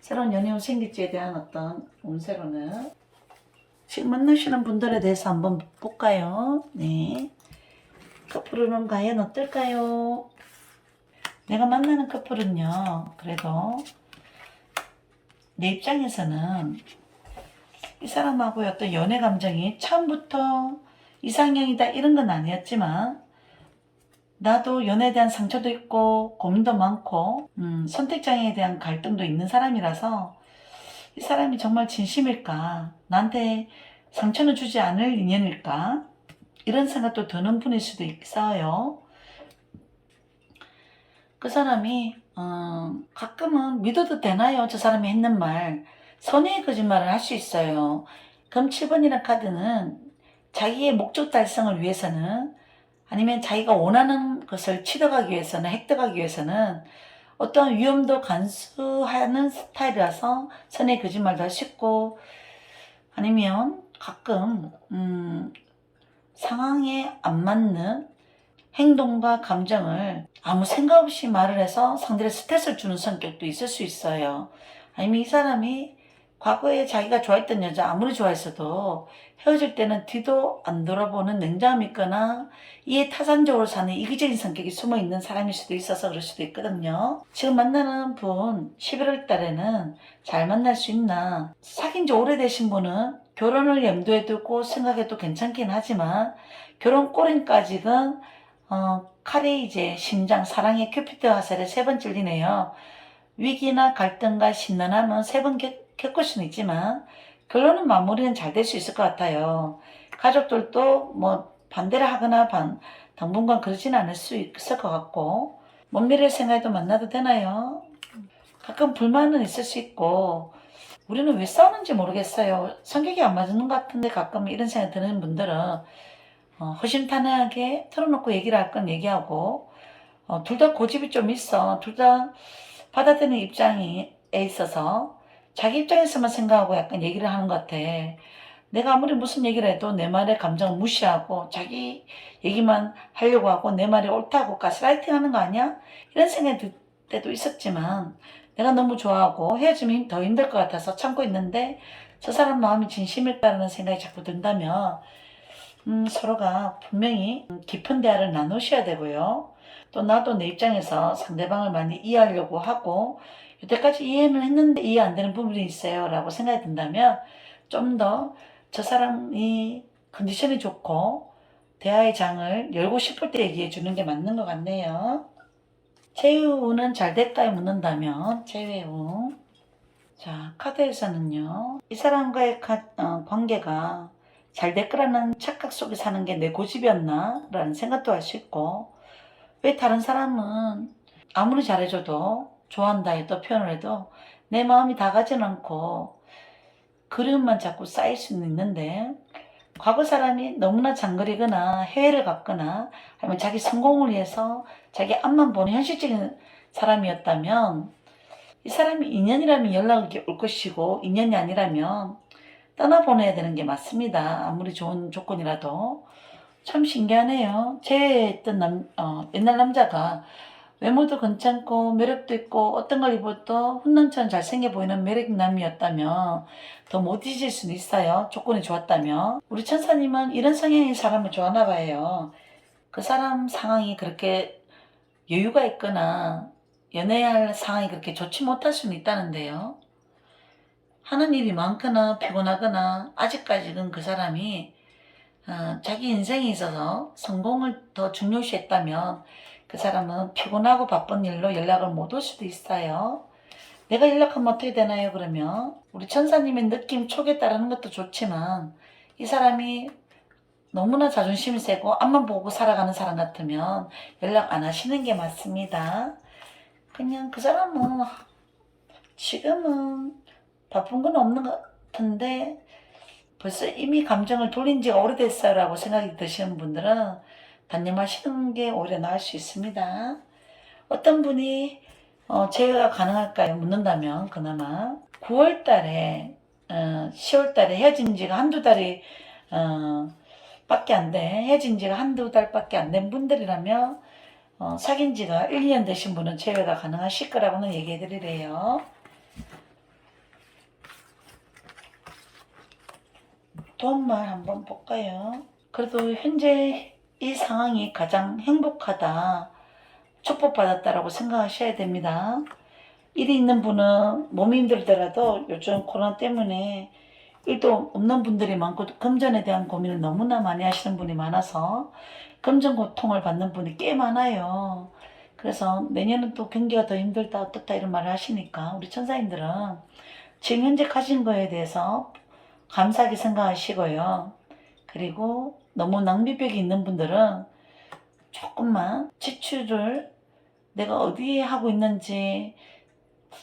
새로운 연애운 생길지에 대한 어떤 운세로는 지금 만나시는 분들에 대해서 한번 볼까요? 네. 커플은 과연 어떨까요? 내가 만나는 커플은요, 그래도 내 입장에서는 이 사람하고의 어떤 연애 감정이 처음부터 이상형이다 이런 건 아니었지만 나도 연애에 대한 상처도 있고 고민도 많고 선택장애에 대한 갈등도 있는 사람이라서 이 사람이 정말 진심일까? 나한테 상처는 주지 않을 인연일까? 이런 생각도 드는 분일 수도 있어요. 그 사람이 가끔은 믿어도 되나요? 저 사람이 했는 말. 선의의 거짓말을 할 수 있어요. 그럼 7번이라는 카드는 자기의 목적 달성을 위해서는 아니면 자기가 원하는 것을 취득하기 위해서는 획득하기 위해서는 어떤 위험도 간수하는 스타일이라서 선의의 거짓말도 할 수 있고 아니면 가끔 상황에 안 맞는 행동과 감정을 아무 생각 없이 말을 해서 상대를 스트레스를 주는 성격도 있을 수 있어요. 아니면 이 사람이 과거에 자기가 좋아했던 여자 아무리 좋아했어도 헤어질 때는 뒤도 안 돌아보는 냉정함이 있거나 이에 타산적으로 사는 이기적인 성격이 숨어있는 사람일 수도 있어서 그럴 수도 있거든요. 지금 만나는 분 11월 달에는 잘 만날 수 있나? 사귄 지 오래되신 분은 결혼을 염두에 두고 생각해도 괜찮긴 하지만 결혼 꼬림까지는 칼이 이제 심장, 사랑의 큐피드 화살에 3번 찔리네요. 위기나 갈등과 심란함은 3번 겪을 수는 있지만 결론은 마무리는 잘 될 수 있을 것 같아요. 가족들도 뭐 반대를 하거나 당분간 그러진 않을 수 있을 것 같고 먼 미래를 생각해도 만나도 되나요? 가끔 불만은 있을 수 있고 우리는 왜 싸우는지 모르겠어요. 성격이 안 맞는 것 같은데 가끔 이런 생각 드는 분들은 허심탄회하게 털어놓고 얘기를 할 건 얘기하고 둘 다 고집이 좀 있어. 둘 다 받아들이는 입장에 있어서 자기 입장에서만 생각하고 약간 얘기를 하는 것 같아. 내가 아무리 무슨 얘기를 해도 내 말의 감정을 무시하고 자기 얘기만 하려고 하고 내 말이 옳다고 가스라이팅 하는 거 아니야? 이런 생각이 들 때도 있었지만 내가 너무 좋아하고 헤어지면 더 힘들 것 같아서 참고 있는데 저 사람 마음이 진심일까라는 생각이 자꾸 든다면 서로가 분명히 깊은 대화를 나누셔야 되고요. 또 나도 내 입장에서 상대방을 많이 이해하려고 하고 여태까지 이해는 했는데 이해 안 되는 부분이 있어요 라고 생각이 든다면 좀 더 저 사람이 컨디션이 좋고 대화의 장을 열고 싶을 때 얘기해 주는 게 맞는 것 같네요. 최후는 잘 될까요? 묻는다면 최후. 자, 카드에서는요. 이 사람과의 관계가 잘 될 거라는 착각 속에 사는 게 내 고집이었나? 라는 생각도 할 수 있고 왜 다른 사람은 아무리 잘해줘도 좋아한다 해도 표현을 해도 내 마음이 다 가진 않고 그리움만 자꾸 쌓일 수는 있는데 과거 사람이 너무나 장거리거나 해외를 갔거나 아니면 자기 성공을 위해서 자기 앞만 보는 현실적인 사람이었다면 이 사람이 인연이라면 연락이 올 것이고 인연이 아니라면 떠나보내야 되는 게 맞습니다. 아무리 좋은 조건이라도. 참 신기하네요. 제했던 옛날 남자가 외모도 괜찮고 매력도 있고 어떤 걸 입어도 훈남처럼 잘생겨 보이는 매력남이었다면 더 못 잊을 수는 있어요. 조건이 좋았다면. 우리 천사님은 이런 성향의 사람을 좋아하나 봐요. 그 사람 상황이 그렇게 여유가 있거나 연애할 상황이 그렇게 좋지 못할 수는 있다는데요. 하는 일이 많거나 피곤하거나 아직까지는 그 사람이 자기 인생에 있어서 성공을 더 중요시했다면 그 사람은 피곤하고 바쁜 일로 연락을 못 올 수도 있어요. 내가 연락하면 어떻게 되나요? 그러면 우리 천사님의 느낌 촉에 따르는 것도 좋지만 이 사람이 너무나 자존심이 세고 앞만 보고 살아가는 사람 같으면 연락 안 하시는 게 맞습니다. 그냥 그 사람은 지금은 바쁜 건 없는 것 같은데 벌써 이미 감정을 돌린 지가 오래됐어요 라고 생각이 드시는 분들은 단념하시는 게 오히려 나을 수 있습니다. 어떤 분이 제외가 가능할까요? 묻는다면 그나마 9월 달에 10월 달에 헤어진 지가 한두 달이 밖에 안 돼. 헤어진 지가 한두 달밖에 안 된 분들이라면 사귄 지가 1, 2년 되신 분은 제외가 가능하실 거라고는 얘기해 드리래요. 도움말 한번 볼까요? 그래도 현재 이 상황이 가장 행복하다, 축복받았다라고 생각하셔야 됩니다. 일이 있는 분은 몸이 힘들더라도 요즘 코로나 때문에 일도 없는 분들이 많고 금전에 대한 고민을 너무나 많이 하시는 분이 많아서 금전 고통을 받는 분이 꽤 많아요. 그래서 내년은 또 경기가 더 힘들다 어떻다 이런 말을 하시니까 우리 천사님들은 지금 현재 가진 거에 대해서 감사하게 생각하시고요. 그리고 너무 낭비벽이 있는 분들은 조금만 지출을 내가 어디에 하고 있는지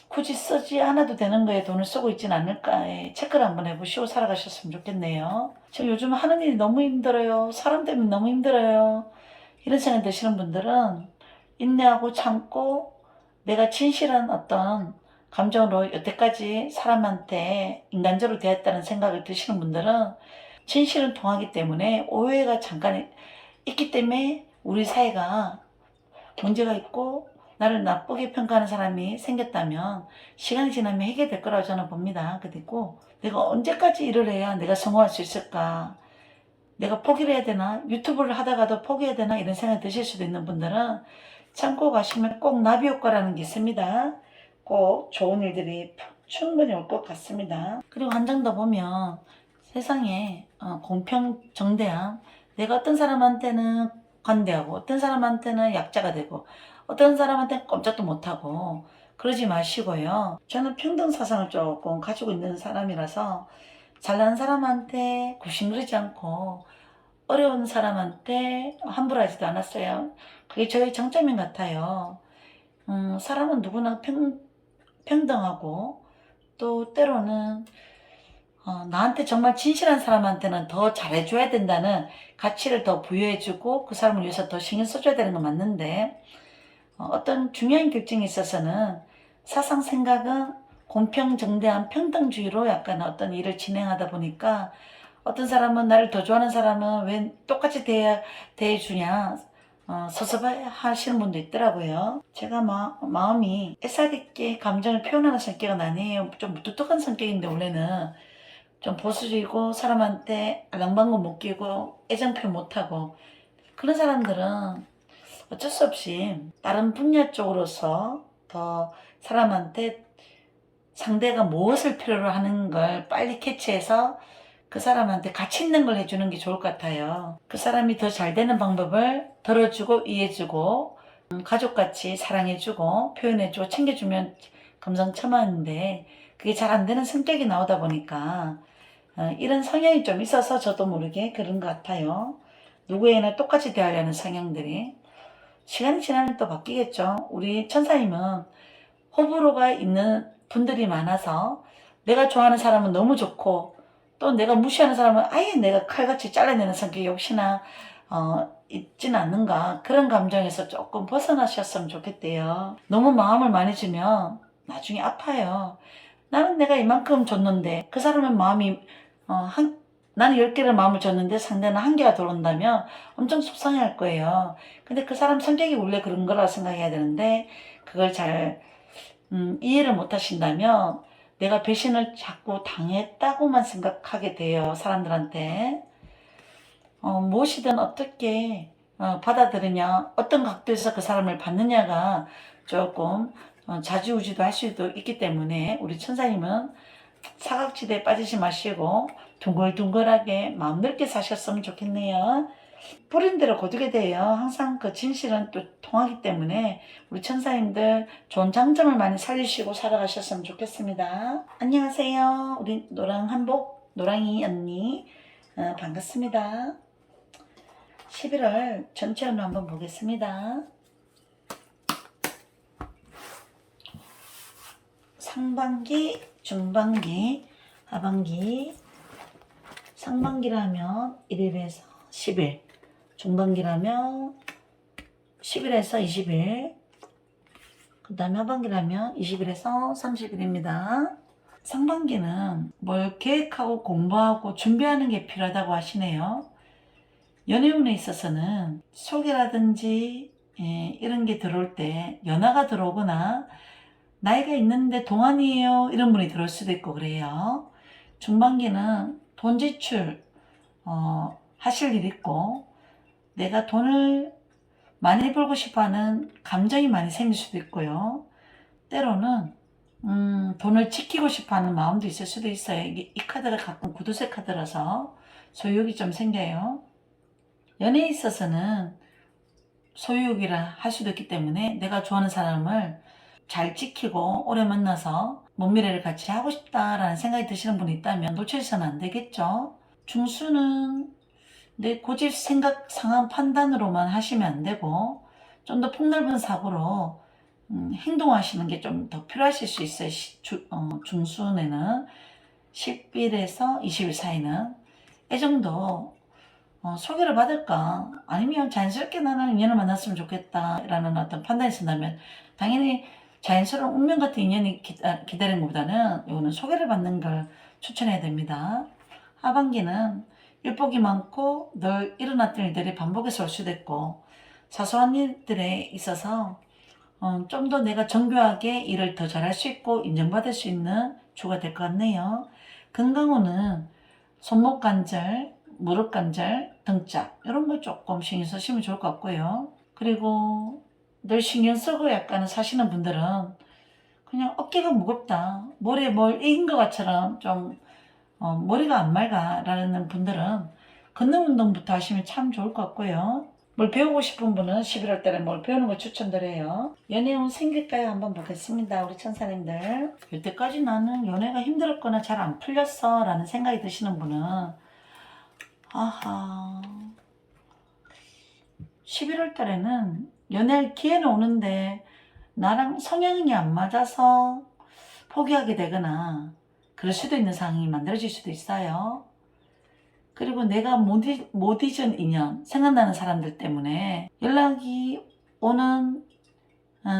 굳이 쓰지 않아도 되는 거에 돈을 쓰고 있지는 않을까에 체크를 한번 해보시고 살아가셨으면 좋겠네요. 지금 요즘 하는 일이 너무 힘들어요. 사람 때문에 너무 힘들어요. 이런 생각 드시는 분들은 인내하고 참고 내가 진실한 어떤 감정으로 여태까지 사람한테 인간적으로 대했다는 생각을 드시는 분들은 진실은 통하기 때문에 오해가 잠깐 있기 때문에 우리 사이가 문제가 있고 나를 나쁘게 평가하는 사람이 생겼다면 시간이 지나면 해결될 거라고 저는 봅니다. 그리고 내가 언제까지 일을 해야 내가 성공할 수 있을까? 내가 포기를 해야 되나? 유튜브를 하다가도 포기해야 되나? 이런 생각이 드실 수도 있는 분들은 참고 가시면 꼭 나비 효과라는 게 있습니다. 꼭 좋은 일들이 충분히 올 것 같습니다. 그리고 한 장 더 보면 세상에 공평 정대함, 내가 어떤 사람한테는 관대하고 어떤 사람한테는 약자가 되고 어떤 사람한테는 꼼짝도 못하고 그러지 마시고요. 저는 평등 사상을 조금 가지고 있는 사람이라서 잘난 사람한테 굽신거리지 않고 어려운 사람한테 함부로 하지도 않았어요. 그게 저의 장점인 것 같아요. 사람은 누구나 평등하고 또 때로는 나한테 정말 진실한 사람한테는 더 잘해줘야 된다는 가치를 더 부여해주고 그 사람을 위해서 더 신경 써줘야 되는 건 맞는데 어떤 중요한 결정에 있어서는 사상 생각은 공평정대한 평등주의로 약간 어떤 일을 진행하다 보니까 어떤 사람은 나를 더 좋아하는 사람은 왜 똑같이 대해주냐 섭섭하시는 분도 있더라고요. 제가 마음이 애살있게 감정을 표현하는 성격은 아니에요. 좀 무뚝뚝한 성격인데 원래는 좀 보수적이고 사람한테 알랑방구 못 끼고 애정 표현 못하고 그런 사람들은 어쩔 수 없이 다른 분야 쪽으로서 더 사람한테 상대가 무엇을 필요로 하는 걸 빨리 캐치해서 그 사람한테 가치 있는 걸 해주는 게 좋을 것 같아요. 그 사람이 더 잘 되는 방법을 들어주고 이해해주고 가족같이 사랑해주고 표현해주고 챙겨주면 금상첨화인데 그게 잘 안 되는 성격이 나오다 보니까 이런 성향이 좀 있어서 저도 모르게 그런 것 같아요. 누구에나 똑같이 대하려는 성향들이 시간이 지나면 또 바뀌겠죠. 우리 천사님은 호불호가 있는 분들이 많아서 내가 좋아하는 사람은 너무 좋고 또 내가 무시하는 사람은 아예 내가 칼같이 잘라내는 성격이 혹시나 있지는 않는가 그런 감정에서 조금 벗어나셨으면 좋겠대요. 너무 마음을 많이 주면 나중에 아파요. 나는 내가 이만큼 줬는데 그 사람의 마음이 나는 10개를 마음을 줬는데 상대는 1개가 들어온다면 엄청 속상해할 거예요. 근데 그 사람 성격이 원래 그런 거라 생각해야 되는데 그걸 잘 이해를 못 하신다면 내가 배신을 자꾸 당했다고만 생각하게 돼요. 사람들한테. 무엇이든 어떻게 받아들이냐 어떤 각도에서 그 사람을 받느냐가 조금 좌지우지도 할 수도 있기 때문에 우리 천사님은 사각지대에 빠지지 마시고 둥글둥글하게 마음 넓게 사셨으면 좋겠네요. 뿌린 대로 거두게 돼요. 항상 그 진실은 또 통하기 때문에 우리 천사님들 좋은 장점을 많이 살리시고 살아가셨으면 좋겠습니다. 안녕하세요. 우리 노랑한복 노랑이 언니 반갑습니다. 11월 전체운을 한번 보겠습니다. 상반기, 중반기, 하반기. 상반기라면 1일에서 10일, 중반기라면 10일에서 20일, 그 다음에 하반기라면 20일에서 30일입니다. 상반기는 뭘 계획하고 공부하고 준비하는 게 필요하다고 하시네요. 연애운에 있어서는 소개라든지 이런 게 들어올 때 연하가 들어오거나 나이가 있는데 동안이에요 이런 분이 들어올 수도 있고 그래요. 중반기는 돈 지출 하실 일 있고 내가 돈을 많이 벌고 싶어하는 감정이 많이 생길 수도 있고요. 때로는 돈을 지키고 싶어하는 마음도 있을 수도 있어요. 이 카드가 가끔 구두쇠 카드라서 소유욕이 좀 생겨요. 연애에 있어서는 소유욕이라 할 수도 있기 때문에 내가 좋아하는 사람을 잘 지키고 오래 만나서 먼 미래를 같이 하고 싶다라는 생각이 드시는 분이 있다면 놓쳐서는 안 되겠죠. 중수는 내 고집 생각 상황 판단으로만 하시면 안 되고 좀 더 폭넓은 사고로 행동하시는 게 좀 더 필요하실 수 있어요. 중순에는 10일에서 20일 사이는 애정도 소개를 받을까 아니면 자연스럽게 나는 인연을 만났으면 좋겠다 라는 어떤 판단이 쓴다면 당연히 자연스러운 운명 같은 인연이 기다리는 것보다는 이거는 소개를 받는 걸 추천해야 됩니다. 하반기는 일복이 많고 늘 일어났던 일들이 반복해서 올 수도 있고 사소한 일들에 있어서 좀 더 내가 정교하게 일을 더 잘할 수 있고 인정받을 수 있는 주가 될 것 같네요. 건강운은 손목 관절, 무릎 관절, 등짝 이런 거 조금 신경 쓰시면 좋을 것 같고요. 그리고 늘 신경 쓰고 약간 사시는 분들은 그냥 어깨가 무겁다, 머리에 뭘 이긴 것 같처럼 좀 머리가 안 맑아 라는 분들은 걷는 운동부터 하시면 참 좋을 것 같고요. 뭘 배우고 싶은 분은 11월 달에 뭘 배우는 거 추천드려요. 연애운 생길까요? 한번 보겠습니다. 우리 천사님들. 이때까지 나는 연애가 힘들었거나 잘 안 풀렸어 라는 생각이 드시는 분은 아하 11월 달에는 연애할 기회는 오는데 나랑 성향이 안 맞아서 포기하게 되거나 그럴 수도 있는 상황이 만들어질 수도 있어요. 그리고 내가 못 잊은 인연, 생각나는 사람들 때문에 연락이 오는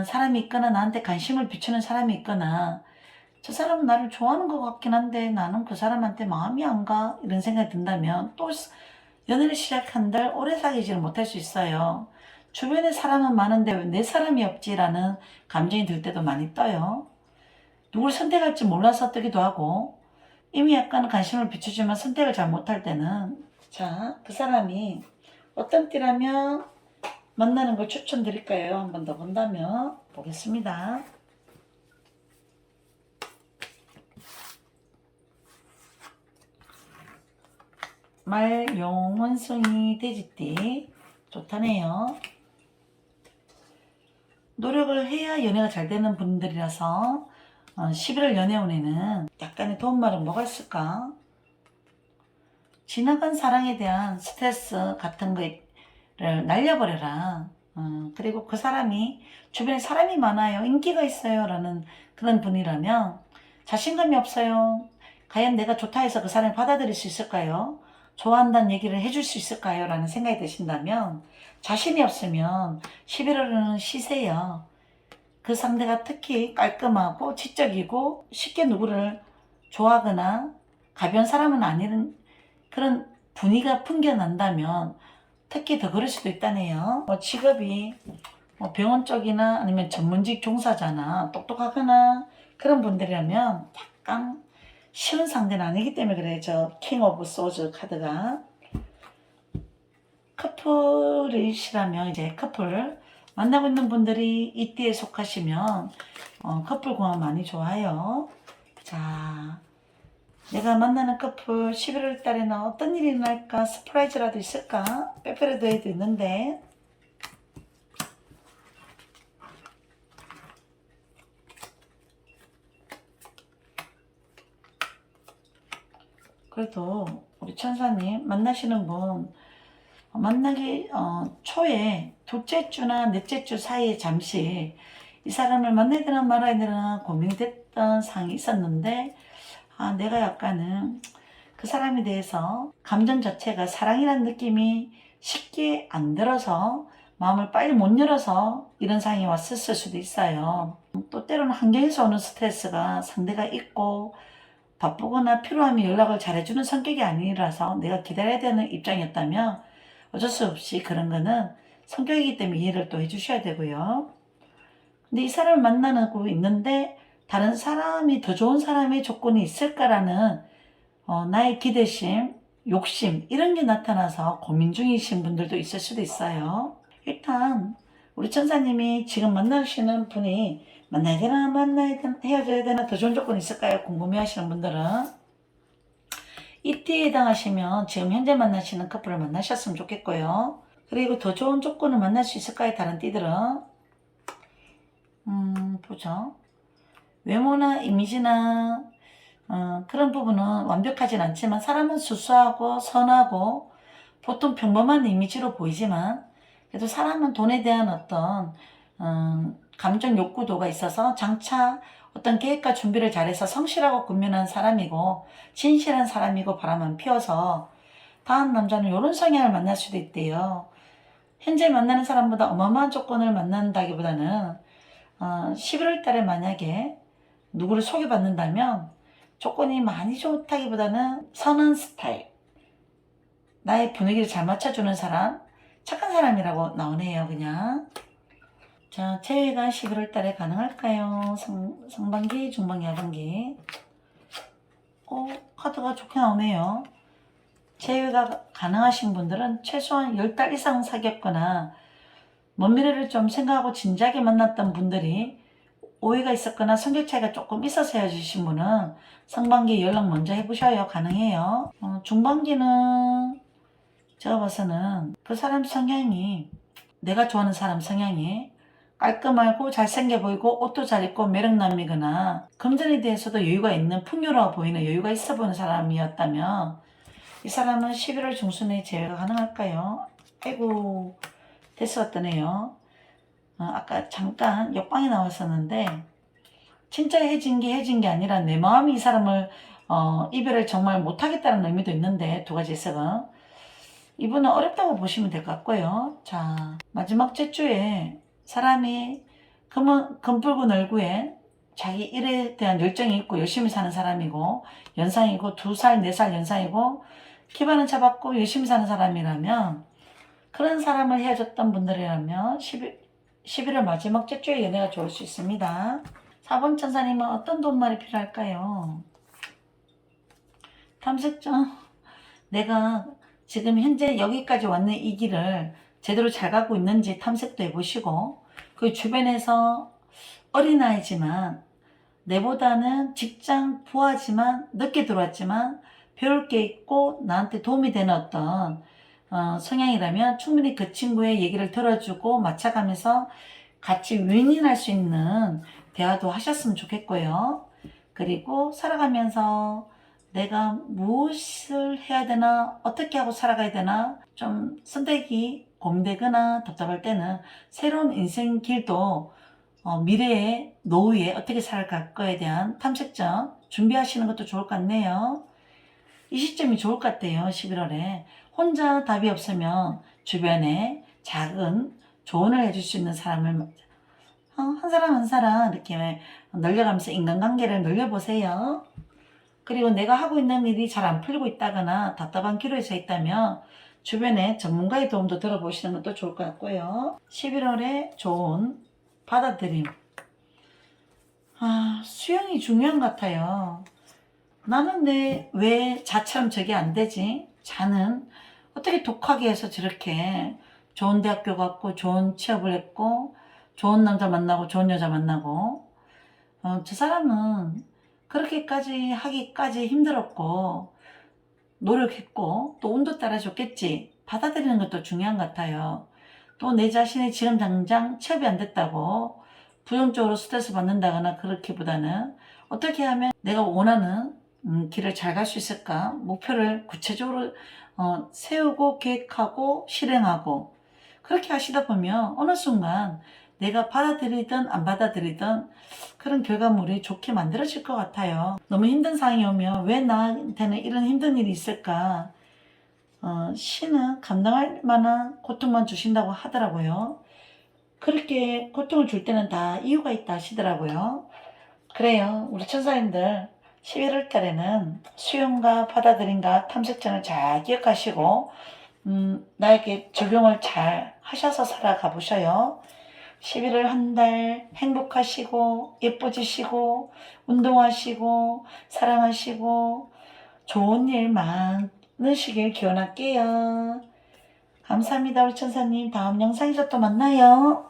사람이 있거나 나한테 관심을 비추는 사람이 있거나 저 사람은 나를 좋아하는 것 같긴 한데 나는 그 사람한테 마음이 안 가 이런 생각이 든다면 또 연애를 시작한들 오래 사귀지를 못할 수 있어요. 주변에 사람은 많은데 왜 내 사람이 없지라는 감정이 들 때도 많이 떠요. 누굴 선택할지 몰라서 뜨기도 하고 이미 약간 관심을 비추지만 선택을 잘 못할 때는 자, 그 사람이 어떤 띠라면 만나는 걸 추천드릴까요? 한 번 더 본다면 보겠습니다. 말, 용, 원숭이, 돼지띠 좋다네요. 노력을 해야 연애가 잘 되는 분들이라서 11월 연애운에는 약간의 도움말은 뭐가 있을까? 지나간 사랑에 대한 스트레스 같은 거를 날려버려라. 그리고 그 사람이 주변에 사람이 많아요. 인기가 있어요. 라는 그런 분이라면 자신감이 없어요. 과연 내가 좋다 해서 그 사람이 받아들일 수 있을까요? 좋아한다는 얘기를 해줄 수 있을까요? 라는 생각이 드신다면 자신이 없으면 11월은 쉬세요. 그 상대가 특히 깔끔하고 지적이고 쉽게 누구를 좋아하거나 가벼운 사람은 아닌 그런 분위기가 풍겨난다면 특히 더 그럴 수도 있다네요. 직업이 병원 쪽이나 아니면 전문직 종사자나 똑똑하거나 그런 분들이라면 약간 쉬운 상대는 아니기 때문에 그래요. 저 킹 오브 소즈 카드가 커플이시라면 이제 커플 만나고 있는 분들이 이 띠에 속하시면 커플 궁합 많이 좋아요. 자, 내가 만나는 커플 11월 달에는 어떤 일이 일어날까? 서프라이즈라도 있을까? 빼빼로데이도 있는데. 그래도 우리 천사님 만나시는 분 만나기 초에 둘째 주나 넷째 주 사이에 잠시 이 사람을 만나야 되나 말아야 되나 고민됐던 상황이 있었는데 내가 약간은 그 사람에 대해서 감정 자체가 사랑이라는 느낌이 쉽게 안 들어서 마음을 빨리 못 열어서 이런 상황이 왔었을 수도 있어요. 또 때로는 환경에서 오는 스트레스가 상대가 있고 바쁘거나 필요하면 연락을 잘해주는 성격이 아니라서 내가 기다려야 되는 입장이었다면 어쩔 수 없이 그런 거는 성격이기 때문에 이해를 또 해주셔야 되고요. 근데 이 사람을 만나고 있는데 다른 사람이 더 좋은 사람의 조건이 있을까라는 나의 기대심, 욕심 이런 게 나타나서 고민 중이신 분들도 있을 수도 있어요. 일단 우리 천사님이 지금 만나시는 분이 만나야 되나 만나야 되나 헤어져야 되나 더 좋은 조건이 있을까요? 궁금해하시는 분들은 이때에 해당하시면 지금 현재 만나시는 커플을 만나셨으면 좋겠고요. 그리고 더 좋은 조건을 만날 수 있을까요? 다른 띠들은 보죠. 외모나 이미지나 그런 부분은 완벽하진 않지만 사람은 수수하고 선하고 보통 평범한 이미지로 보이지만 그래도 사람은 돈에 대한 어떤 감정 욕구도가 있어서 장차 어떤 계획과 준비를 잘해서 성실하고 근면한 사람이고 진실한 사람이고 바람만 피워서 다음 남자는 이런 성향을 만날 수도 있대요. 현재 만나는 사람보다 어마어마한 조건을 만난다기보다는 11월 달에 만약에 누구를 소개받는다면 조건이 많이 좋다기보다는 선한 스타일, 나의 분위기를 잘 맞춰주는 사람, 착한 사람이라고 나오네요. 그냥 자, 재회가 11월 달에 가능할까요? 상반기, 중반기, 하반기. 카드가 좋게 나오네요. 재회가 가능하신 분들은 최소한 10달 이상 사귀었거나 먼 미래를 좀 생각하고 진지하게 만났던 분들이 오해가 있었거나 성격 차이가 조금 있어서 헤어지신 분은 상반기에 연락 먼저 해보셔요. 가능해요. 중반기는 제가 봐서는 그 사람 성향이 내가 좋아하는 사람 성향이 깔끔하고 잘생겨 보이고 옷도 잘 입고 매력남이거나 금전에 대해서도 여유가 있는 풍요로워 보이는 여유가 있어 보이는 사람이었다면 이 사람은 11월 중순에 재회가 가능할까요? 아이고 됐었더네요. 아까 잠깐 옆방에 나왔었는데 진짜 해진 게 아니라 내 마음이 이 사람을 이별을 정말 못하겠다는 의미도 있는데 두 가지 해석은 이분은 어렵다고 보시면 될 것 같고요. 자, 마지막 제주에 사람이 금붉은 얼굴에 자기 일에 대한 열정이 있고 열심히 사는 사람이고 연상이고 2살, 4살 연상이고 기반은 잡았고 열심히 사는 사람이라면 그런 사람을 헤어졌던 분들이라면 11월 마지막 제주에 연애가 좋을 수 있습니다. 4번 천사님은 어떤 돈말이 필요할까요? 탐색점. 내가 지금 현재 여기까지 왔는 이 길을 제대로 잘 가고 있는지 탐색도 해보시고 그 주변에서 어린아이지만 내보다는 직장 부하지만 늦게 들어왔지만 배울 게 있고 나한테 도움이 되는 어떤 성향이라면 충분히 그 친구의 얘기를 들어주고 맞춰가면서 같이 윈윈할 수 있는 대화도 하셨으면 좋겠고요. 그리고 살아가면서 내가 무엇을 해야 되나 어떻게 하고 살아가야 되나 좀 선택이 고민되거나 답답할 때는 새로운 인생 길도 미래의 노후에 어떻게 살아갈 거에 대한 탐색점 준비하시는 것도 좋을 것 같네요. 이 시점이 좋을 것 같아요. 11월에 혼자 답이 없으면 주변에 작은 조언을 해줄 수 있는 사람을 한 사람 한 사람 이렇게 늘려가면서 인간관계를 늘려보세요. 그리고 내가 하고 있는 일이 잘 안 풀리고 있다거나 답답한 기로에 서 있다면 주변에 전문가의 도움도 들어보시는 것도 좋을 것 같고요. 11월에 좋은 받아들임. 수영이 중요한 것 같아요. 나는 왜 자처럼 저게 안 되지? 자는 어떻게 독하게 해서 저렇게 좋은 대학교 갔고 좋은 취업을 했고 좋은 남자 만나고 좋은 여자 만나고 저 사람은 그렇게까지 하기까지 힘들었고 노력했고 또 운도 따라줬겠지. 받아들이는 것도 중요한 것 같아요. 또 내 자신이 지금 당장 취업이 안 됐다고 부정적으로 스트레스 받는다거나 그렇기보다는 어떻게 하면 내가 원하는 길을 잘 갈 수 있을까? 목표를 구체적으로 세우고 계획하고 실행하고 그렇게 하시다 보면 어느 순간 내가 받아들이든 안 받아들이든 그런 결과물이 좋게 만들어질 것 같아요. 너무 힘든 상황이 오면 왜 나한테는 이런 힘든 일이 있을까? 신은 감당할 만한 고통만 주신다고 하더라고요. 그렇게 고통을 줄 때는 다 이유가 있다 하시더라고요. 그래요. 우리 천사님들 11월 달에는 수용과 받아들임과 탐색전을 잘 기억하시고 나에게 적용을 잘 하셔서 살아가 보셔요. 11월 한 달 행복하시고 예뻐지시고 운동하시고 사랑하시고 좋은 일 많으시길 기원할게요. 감사합니다. 우리 천사님 다음 영상에서 또 만나요.